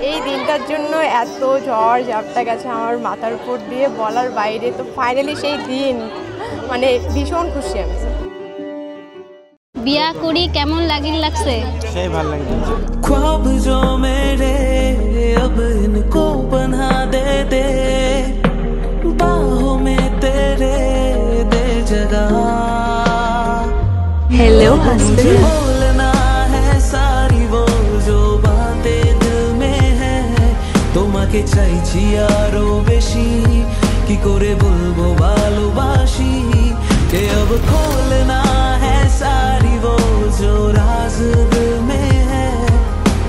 এই দিনটার জন্য এত ঝড় ঝাপটা গেছে আমার মাথার উপর দিয়ে বলার বাইরে। তো ফাইনালি সেই দিন, মানে ভীষণ খুশি আমি। বিয়া করি কেমন লাগছে? সেই ভালো লাগে। ख्वाब जो मेरे अब इनको बना दे दे, बाहों में तेरे दे जगह। हेलो हस्बैंड, बोलना है सारी वो जो बातें दिल में है, তোমাকে চাইছি আরো বেশি, কি করে বলবো ভালোবাসি, কে अब खोलना है सारी वो जो राज दिल में है,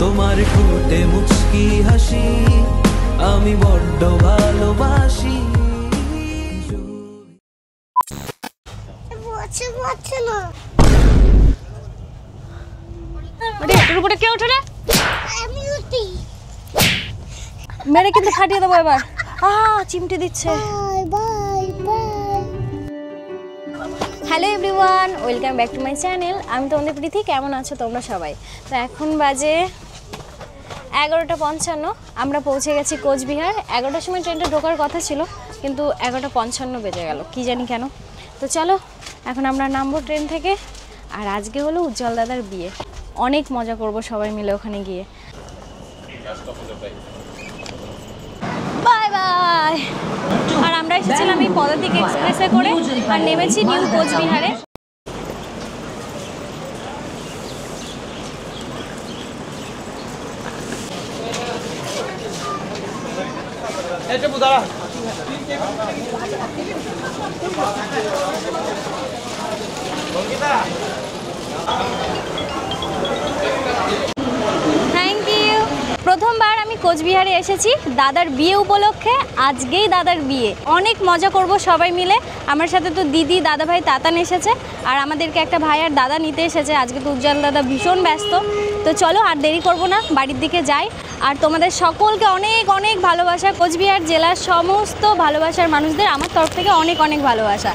তোমার ঠোঁটে মুচকি হাসি আমি বড্ড ভালোবাসি। কে ওঠে রে? মেরে কিন্তু ফাটিয়ে দেবো এবার। চিমটি দিচ্ছে। Hello everyone, welcome back to my channel. আমি তোমাদের প্রীতি। কেমন আছো তোমরা সবাই? তো এখন বাজে 11:55। আমরা পৌঁছে গেছি কোচবিহার। 11টার সময় ট্রেনটা ঢোকার কথা ছিল, কিন্তু 11:55 বেজে গেল, কি জানি কেন। তো চলো এখন আমরা নামবো ট্রেন থেকে। আর আজকে হলো উজ্জ্বল দাদার বিয়ে, অনেক মজা করব সবাই মিলে ওখানে গিয়ে। Bye bye. আর আমরা এসেছিলাম এই পদাতিক এক্সপ্রেসে করে, আর নেমেছি নিউ কোচবিহারে। Thank you. প্রথমবার আমি কোচবিহারে এসেছি দাদার বিয়ে উপলক্ষে। আজকেই দাদার বিয়ে, অনেক মজা করব সবাই মিলে। আমার সাথে তো দিদি, দাদা ভাই, তাতান এসেছে, আর আমাদেরকে একটা ভাই আর দাদা নিতে এসেছে। আজকে তো উজ্জ্বল দাদা ভীষণ ব্যস্ত। তো চলো আর দেরি করব না, বাড়ির দিকে যাই। আর তোমাদের সকলকে অনেক অনেক ভালোবাসা। কোচবিহার জেলার সমস্ত ভালোবাসার মানুষদের আমার তরফ থেকে অনেক অনেক ভালোবাসা।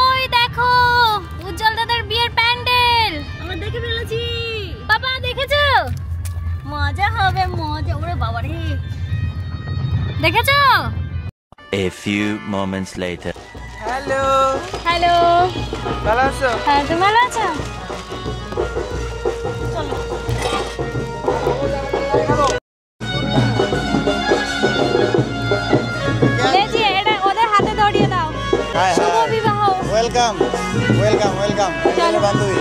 ওই দেখো উজ্জ্বল দাদার বিয়ের প্যান্ডেল আমরা দেখে ফেলেছি। বাবা দেখেছো? মজা হবে, মজা। ওরে বাবা রে, দেখেছো? A few moments later. Hello hello, ভালো আছো? হ্যাঁ তুমি ভালো আছো? চলো। লেজি এটা ওদের হাতে ধরিয়ে দাও। শুভ বিবাহ। Welcome welcome welcome. চলো বান্ধবী।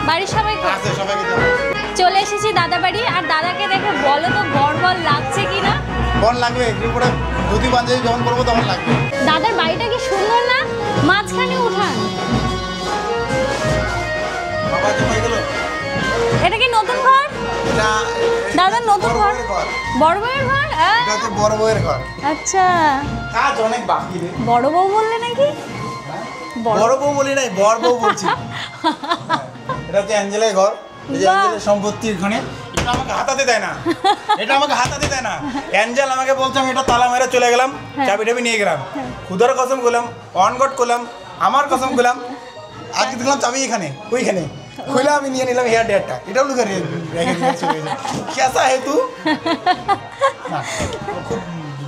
বাড়ির সবাই চলে এসেছি দাদা বাড়ি। আর দাদাকে দেখে বলো তো বড় লাগছে কিনা? বল লাগবে, পুরো ধুতি পাঞ্জাবি যখন করবো তখন লাগবে। দাদার বাড়িটা কি সুন্দর না? মাঝখানে উঠান। এটা কি নতুন ঘর? দাদার নতুন ঘর, বড় বউয়ের ঘর। এটা হচ্ছে বড় বউয়ের ঘর। আচ্ছা, কাজ অনেক বাকি রে। বড় বউ বললে নাকি? বড় বউ বলি নাই, বড় বউ বলছি। এটা হচ্ছে অ্যাঞ্জেলের ঘর। এই যে অ্যাঞ্জেলের সম্পত্তি এখানে। এটা আমাকে হাতাতে দেয় না, এটা আমাকে হাতাতে দেয় না। অ্যাঞ্জেল আমাকে বলছে আমি এটা তালা মেরে চলে গেলাম, চাবি টাবি নিয়ে গেলাম। খুদার কসম করলাম, অন গড করলাম, আমার কসম করলাম। আজকে দেখলাম চাবি এখানে, ওইখানে খুলে আমি নিয়ে নিলাম হেয়ার ডেয়ারটা। এটাও লুকে রেখে কেসা হে তু। খুব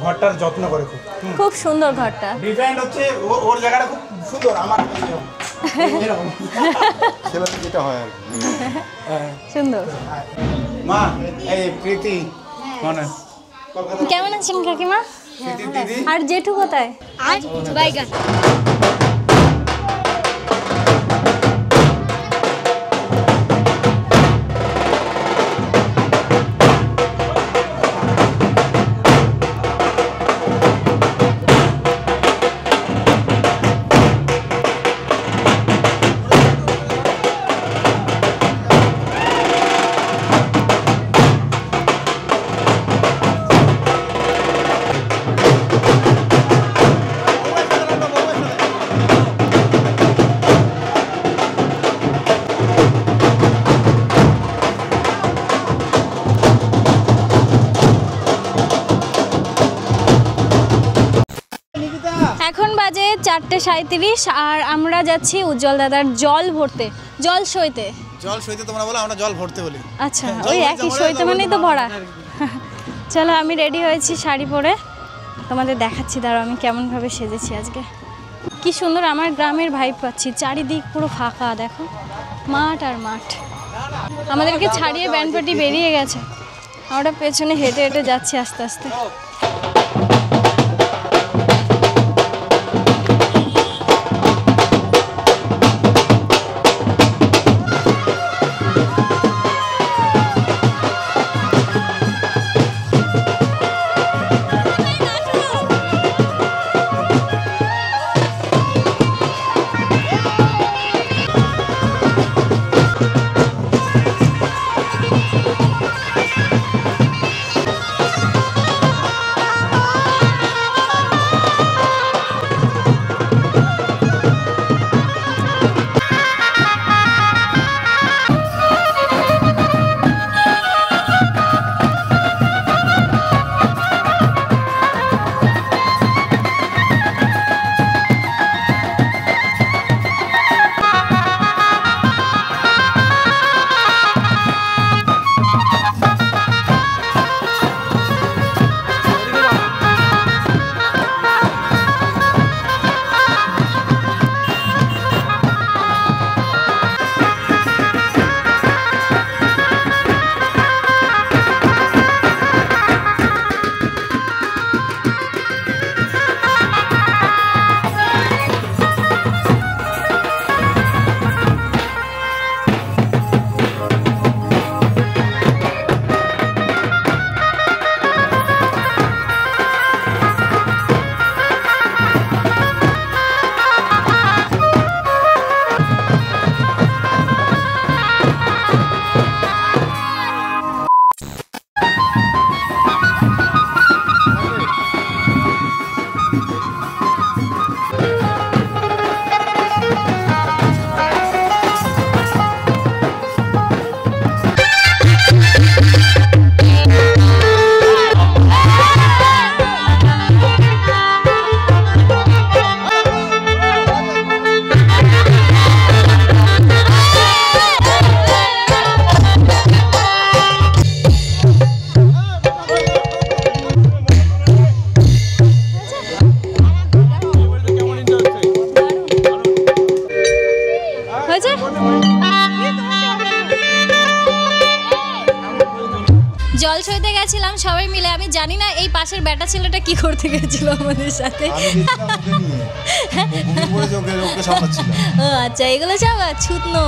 ঘরটার যত্ন করে, খুব খুব সুন্দর ঘরটা। ডিজাইন হচ্ছে ওর জায়গাটা খুব সুন্দর। আমার যেটা হয় সুন্দর। মা এই প্রীতি মনে কেমন আছেন কাকিমা? স্মৃতির দিদি। আর জেঠু কোথায়? আজ বাইগান এখন বাজে 4:37 আর আমরা যাচ্ছি উজ্জ্বল দাদার জল ভরতে, জল সইতে। জল সইতে তোমরা বলো, আমরা জল ভরতে বলি। আচ্ছা, ওই একই সইতে মানেই তো ভরা। চলো, আমি রেডি হয়েছি শাড়ি পরে, তোমাদের দেখাচ্ছি। দাঁড়াও আমি কেমনভাবে সেজেছি আজকে। কি সুন্দর আমার গ্রামের ভাইব পাচ্ছি, চারিদিক পুরো ফাঁকা, দেখো মাঠ আর মাঠ। আমাদেরকে ছাড়িয়ে ব্যান্ড পার্টি বেরিয়ে গেছে, আমরা পেছনে হেঁটে হেঁটে যাচ্ছি আস্তে আস্তে। জল সইতে গেছিলাম সবাই মিলে। আমি জানি না এই পাশের ব্যাটা ছেলেটা কি করতে গেছিল আমাদের সাথে। ও আচ্ছা, এগুলো সব ছুতনো।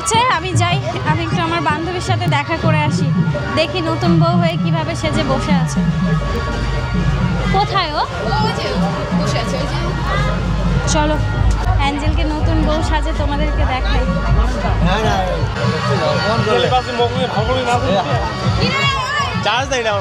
করছে, আমি যাই, আমি একটু আমার বান্ধবীর সাথে দেখা করে আসি, দেখি নতুন বউ হয়ে কিভাবে সেজে বসে আছে। কোথায় ও? চলো অ্যাঞ্জেলকে নতুন বউ সাজে তোমাদেরকে দেখাই। চার্জ দেয় না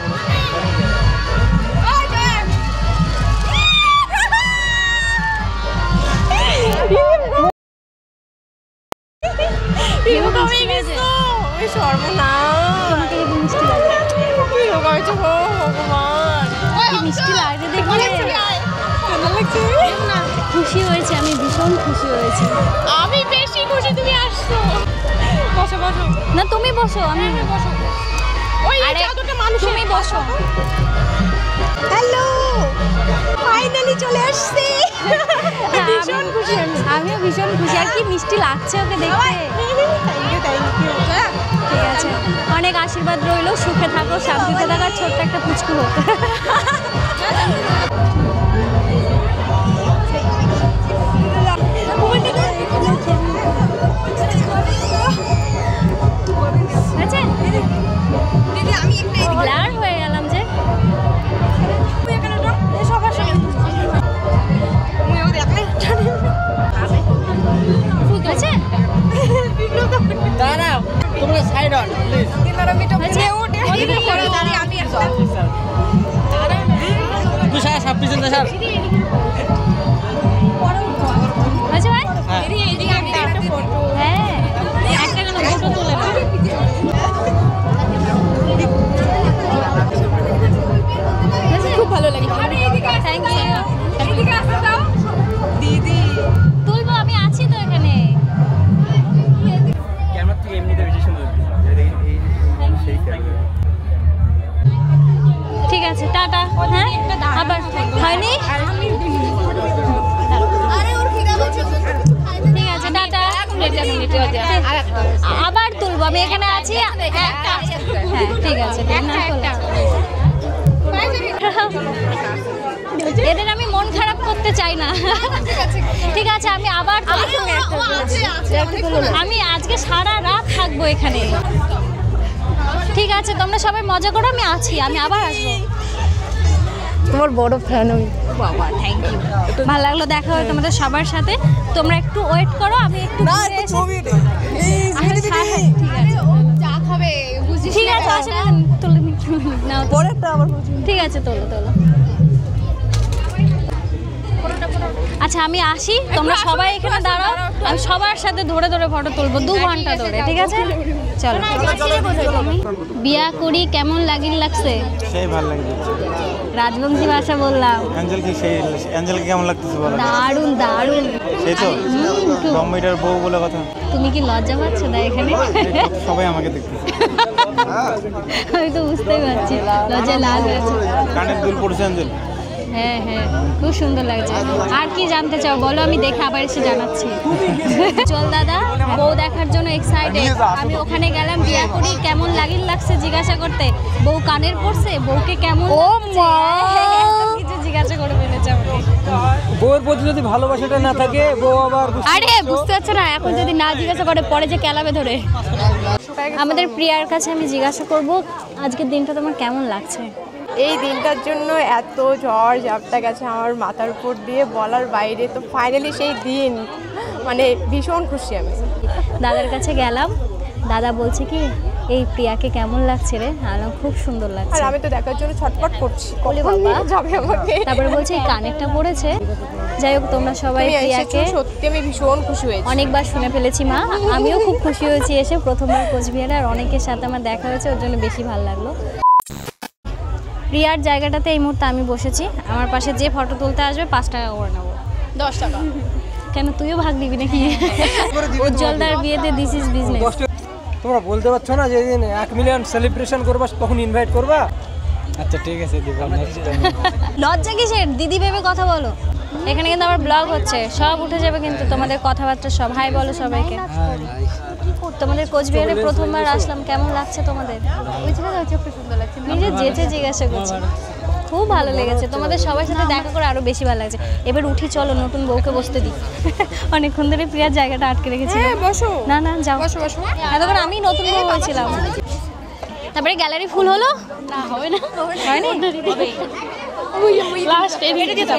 মিষ্টি লাগে দেখলে, খুশি হয়েছে, আমি ভীষণ খুশি হয়েছি। আমি বেশি খুশি তুমি আসছো। বসো বসো। না তুমি বসো, আমি বসো। ওই আরে চাদরটা মানুষ তুমি বসো। হ্যালো, ফাইনালি চলে আসছি। ভীষণ খুশি আমি। আমিও ভীষণ খুশি। আর কি মিষ্টি লাগছে ওকে দেখতে। ঠিক আছে, অনেক আশীর্বাদ রইলো, সুখে থাকো, শান্তিতে থাকো, আর ছোট্ট একটা পুচকু হোক। ব্লার হয়ে গেলাম যে। তোমরা সাইড অন প্লিজ। তুই স্যার সব পিছন স্যার। খুব ভালো লাগে। দিদি তুলবো, আমি আছি তো এখানে। ক্যামেরা থেকে এমনিতে বেশি সুন্দর। ঠিক আছে, টাটা। হ্যাঁ আবার হয়নি? ঠিক আছে, টাটা। আবার তুলবো, আমি এখানে আছি। হ্যাঁ ঠিক আছে, এদের আমি মন খারাপ করতে চাই না। ঠিক আছে, আমি আবার আমি আজকে সারা রাত থাকবো এখানে। ঠিক আছে, তোমরা সবাই মজা করো, আমি আছি, আমি আবার আসবো। তোমার বড় ফ্যান আমি। বাবা থ্যাংক ইউ, ভালো লাগলো দেখা হয় তোমাদের সবার সাথে। তোমরা একটু ওয়েট করো, আমি একটু চা খাবে বুঝি। ঠিক আছে, আসলে তুলে নাও পরেরটা আবার। ঠিক আছে, তোলো তোলো। আচ্ছা আমি আসি, তোমরা সবাই এখানে দাঁড়াও, আমি সবার সাথে ধরে ধরে ফটো তুলবো 2 ঘন্টা ধরে। ঠিক আছে চলো। বিয়া করি কেমন লাগছে? সেই ভালো লাগছে। রাজবংশী ভাষা বললাম। অ্যাঞ্জেলকে কেমন লাগতেছে বলো? দারুণ দারুণ। সেই তো টমিটার বউ বলে কথা। তুমি কি লজ্জা পাচ্ছ না এখানে? সবাই আমাকে দেখতেছে। আমি তো বুঝতেই পারছি, লজ্জা লাল হয়েছে। কানের দুল পড়ছে অ্যাঞ্জেল। হ্যাঁ হ্যাঁ, খুব সুন্দর লাগছে। আর কি জানতে চাও বলো, আমি দেখে আবার এসে জানাচ্ছি। চল দাদা, বউ দেখার জন্য এক্সাইটেড। আমি ওখানে গেলাম, বিয়া করি কেমন লাগছে জিজ্ঞাসা করতে। বউ কানের পড়ছে, বউকে কেমন কিছু জিজ্ঞাসা করে ফেলেছে আমাকে। বউয়ের প্রতি যদি ভালোবাসাটা না থাকে, বউ আবার আরে বুঝতে পারছো না, এখন যদি না জিজ্ঞাসা করে পরে যে কেলাবে ধরে। আমাদের প্রিয়ার কাছে আমি জিজ্ঞাসা করব, আজকের দিনটা তোমার কেমন লাগছে? এই দিনটার জন্য এত ঝড় ঝাপটা গেছে আমার মাথার উপর দিয়ে, বলার বাইরে। তো ফাইনালি সেই দিন, মানে ভীষণ খুশি আমি। দাদার কাছে গেলাম, দাদা বলছে কি এই প্রিয়াকে কেমন লাগছে রে? আমার খুব সুন্দর লাগছে। আর আমি তো দেখার জন্য ছটফট করছি, বলে কখন বাবা নিয়ে যাবে আমাকে। তারপরে বলছে এই কানেরটা পড়েছে। যাই হোক, তোমরা সবাই তুমি প্রিয়াকে এসেছো, সত্যি আমি ভীষণ খুশি হয়েছি। অনেকবার শুনে ফেলেছি মা, আমিও খুব খুশি হয়েছি এসে, প্রথমবার কোচবিহারে। আর অনেকের সাথে আমার দেখা হয়েছে, ওর জন্য বেশি ভালো লাগলো। প্রিয়ার জায়গাটাতে এই মুহূর্তে আমি বসেছি, আমার পাশে যে ফটো তুলতে আসবে 5 টাকা করে নেবো। 10 টাকা কেন, তুইও ভাগ নিবি নাকি? উজ্জ্বলদার বিয়েতে দিস ইজ বিজনেস। তোমরা বলতে পারছো না যে দিন 1 মিলিয়ন সেলিব্রেশন করবা, তখন ইনভাইট করবা। আচ্ছা ঠিক আছে, দিব নেক্সট টাইম। লজ্জা কিসের? দিদি ভেবে কথা বলো। এখানে কিন্তু আমার ব্লগ হচ্ছে, সব উঠে যাবে কিন্তু তোমাদের কথাবার্তা সব। হাই বলো সবাইকে। তোমাদের কোচবিহারে প্রথমবার আসলাম, কেমন লাগছে তোমাদের? ওই ছিল খুব সুন্দর লাগছে। নিজে যেতে জিজ্ঞাসা করছি। খুব ভালো লেগেছে, তোমাদের সবার সাথে দেখা করে আরো বেশি ভালো লাগছে। এবার উঠি, চলো নতুন বউকে বসতে দিই। অনেকক্ষণ ধরে প্রিয়ার জায়গাটা আটকে রেখেছি। বসো। না না যাও, বসো বসো। এতক্ষণ আমি নতুন বউ হয়েছিলাম। তারপরে গ্যালারি ফুল হলো না? হবে না, হয়নি। লাস্ট এদিকে দিয়ে দাও।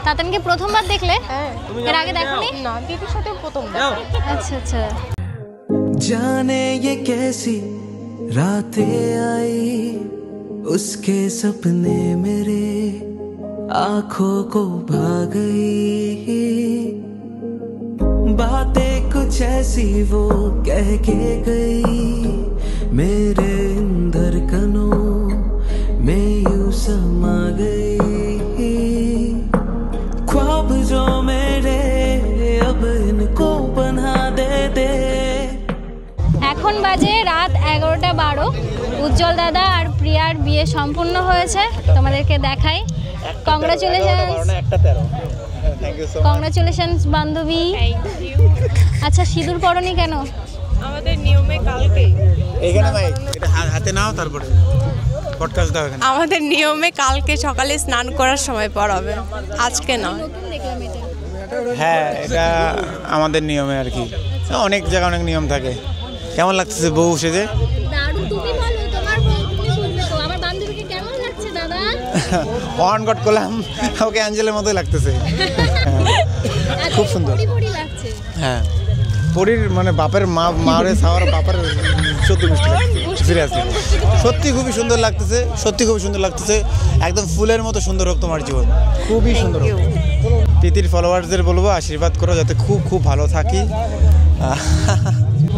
তাতানকে প্রথমবার দেখলে? এর আগে দেখোনি? না, দিদির সাথে প্রথম। আচ্ছা আচ্ছা। जाने ये कैसी रातें आई, उसके सपने मेरे आंखों को भा गई, बातें कुछ ऐसी वो कह के गई, मेरे अंदर कनों में यूं समा गई, ख्वाब जो मेरे अब इनको बना दे दे। এখন বাজে রাত 11:12। উজ্জ্বল দাদা আর প্রিয়ার বিয়ে সম্পূর্ণ হয়েছে, তোমাদেরকে দেখাই। কংগ্রাচুলেশনস, কংগ্রাচুলেশনস বান্ধবী। আচ্ছা, সিঁদুর পরনি কেন? আমাদের নিয়মে কালকে। এখানে ভাই এটা হাতে নাও, তারপরে পডকাস্ট দাও এখানে। আমাদের নিয়মে কালকে সকালে স্নান করার সময় পড়াবে, আজকে না। হ্যাঁ, এটা আমাদের নিয়মে আর কি। অনেক জায়গায় অনেক নিয়ম থাকে। কেমন লাগতেছে বউ সেজে? দারুণ। তুমি বলো, তোমার বউ তুমি বলবে তো। আমার বান্ধবীকে কেমন লাগছে দাদা? অন গট করলাম, ওকে অ্যাঞ্জেলের মতোই লাগতেছে। খুব সুন্দর লাগছে। হ্যাঁ, পরীর মানে বাপের মারে সাওয়ার বাপের সত্যি মিষ্টি সিরিয়াসলি সত্যি খুবই সুন্দর লাগতেছে, সত্যি খুবই সুন্দর লাগতেছে। একদম ফুলের মতো সুন্দর হোক তোমার জীবন, খুবই সুন্দর হোক। প্রীতির ফলোয়ার্সদের বলবো আশীর্বাদ করো যাতে খুব খুব ভালো থাকি।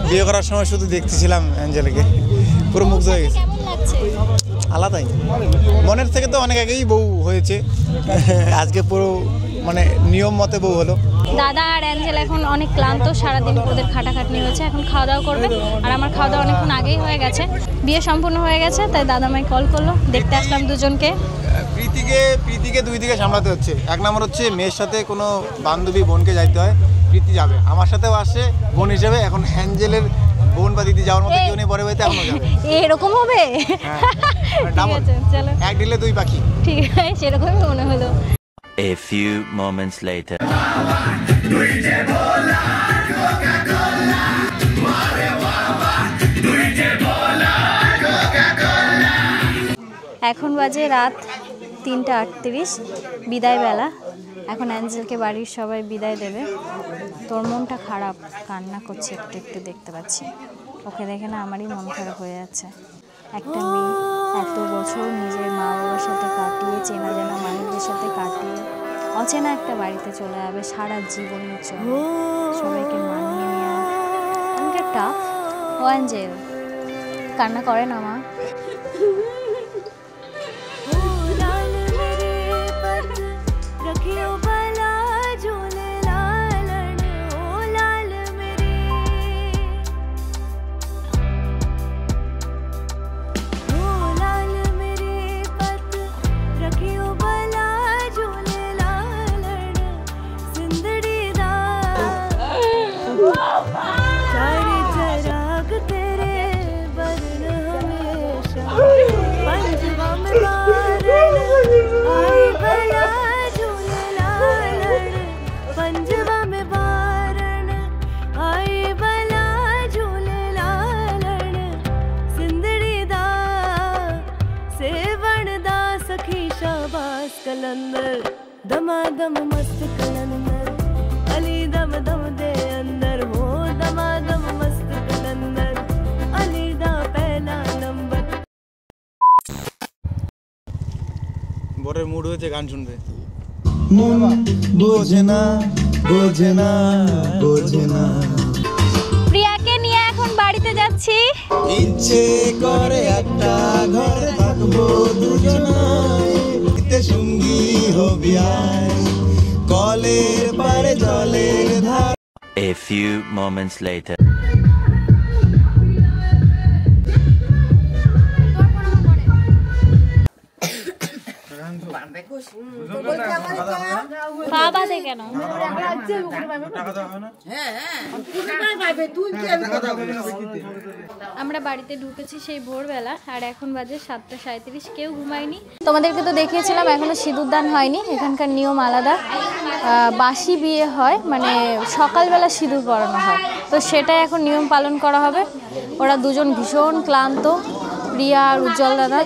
বিয়ে করার সময় শুধু দেখতেছিলাম অ্যাঞ্জেলকে, পুরো মুগ্ধ হয়ে গেছে। কেমন লাগছে? আলাদাই, মনের থেকে তো অনেক আগেই বউ হয়েছে, আজকে পুরো মানে নিয়ম মতে বউ হলো। দাদা আর অ্যাঞ্জেল এখন অনেক ক্লান্ত, সারাদিন ওদের খাটাখাটনি হয়েছে, এখন খাওয়া দাওয়া করবে। আর আমার খাওয়া দাওয়া অনেকক্ষণ আগেই হয়ে গেছে, বিয়ে সম্পূর্ণ হয়ে গেছে, তাই দাদা আমায় কল করলো, দেখতে আসলাম দুজনকে। প্রীতিকে দুই দিকে সামলাতে হচ্ছে। এক নম্বর হচ্ছে মেয়ের সাথে কোনো বান্ধবী বোনকে যাইতে হয়, প্রীতি যাবে, আমার সাথেও আসছে বোন হিসেবে। এখন অ্যাঞ্জেলের বোন বা দিদি যাওয়ার মতো কেউ নেই, পরে বাড়িতে এখনো যাবে। এরকম হবে? ডাবল, চলো এক দিলে দুই পাখি। ঠিক আছে, সেরকমই মনে হলো। A few moments later. এখন বাজে রাত 3:38, বিদায় বেলা। এখন অ্যাঞ্জেলকে বাড়ির সবাই বিদায় দেবে। তোর মনটা খারাপ, কান্না করছে একটু একটু, দেখতে পাচ্ছি। ওকে দেখে না আমারই মন খারাপ হয়ে যাচ্ছে। একটা মেয়ে এত বছর নিজের মা বাবার সাথে কাটিয়ে, চেনা জানা মানুষদের সাথে কাটিয়ে অচেনা একটা বাড়িতে চলে যাবে সারা জীবনের জন্য। সবাইকে মানিয়ে নেওয়া অনেকটা টাফ। ও অ্যাঞ্জেল, কান্না করে না মা? कलंदर दमादम मस्त कलंदर अली दम दम दे अंदर हो दमादम मस्त कलंदर अली दा पहला नंबर। বরের মুড হয়েছে গান শুনবে। মন বোঝে না বোঝে না বোঝে না। প্রিয়াকে নিয়ে এখন বাড়িতে যাচ্ছি। ইচ্ছে করে একটা ঘরে থাকবো দুজনায়, সঙ্গী হবি আয় কলের পারে জলের ধার। A few moments later. পা বাঁধে কেন? আমরা বাড়িতে ঢুকেছি সেই ভোরবেলা, আর এখন বাজে 7:37, কেউ ঘুমায়নি। তোমাদেরকে তো দেখিয়েছিলাম এখনো সিঁদুরদান হয়নি, এখানকার নিয়ম আলাদা। বাসি বিয়ে হয়, মানে সকালবেলা সিঁদুর পরানো হয়, তো সেটা এখন নিয়ম পালন করা হবে। ওরা দুজন ভীষণ ক্লান্ত, প্রিয়া আর উজ্জ্বল দাদা।